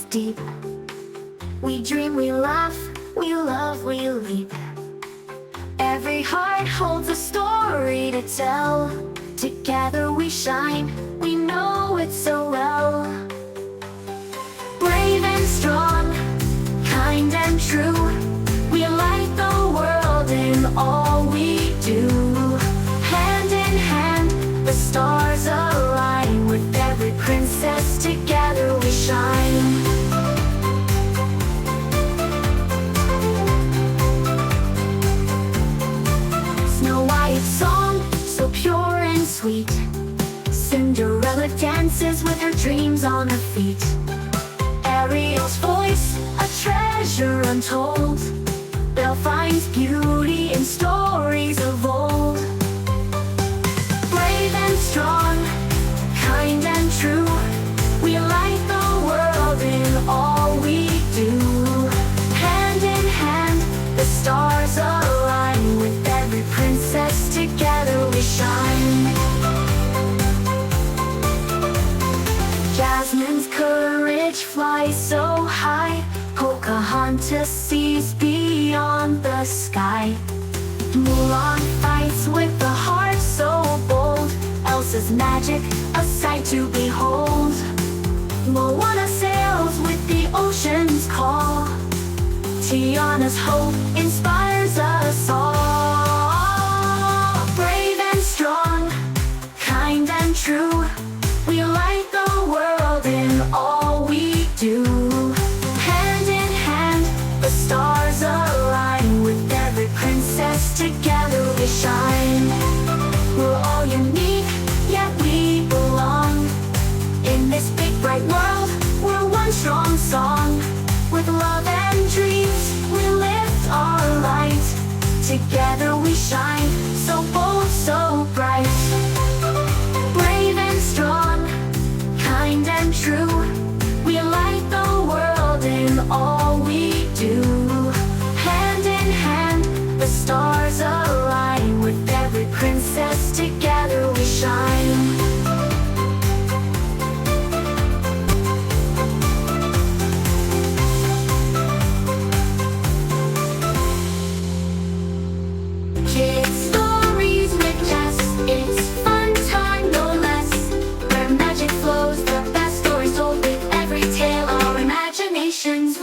deep. We dream, we laugh, we love, we leap. Every heart holds a story to tell. Together we shine, we know it so well. Brave and strong, kind and true, we light the world in all we do. Hand in hand, the stars align. With every princess, together we shine. Snow White's song, so pure and sweet. Cinderella dances with her dreams on her feet. Ariel's voice, a treasure untold. Belle finds beauty in stories of old. Brave and strong, kind and true, we light the world in all we do. Hand in hand, the stars align. With every princess, together we shine. Jasmine's courage flies so high. Pocahontas sees beyond the sky. Mulan fights with a heart so bold. Elsa's magic, a sight to behold. Moana sails with the ocean's call. Tiana's hope inspires us all. Brave and strong, kind and true, we light the world in all we do. Hand in hand, the stars align. With every princess, together we shine. We're all unique, yet we belong. In this big bright world, we're one strong song. With love and dreams, we lift our light. Together we shine, so bold, so bright. Brave and strong, kind and true, we light the world in all we do. Hand in hand, the stars align. With every princess, together we shine. Kids Stories with Jess, it's fun time no less. Where magic flows, the best stories told. With every tale our imaginations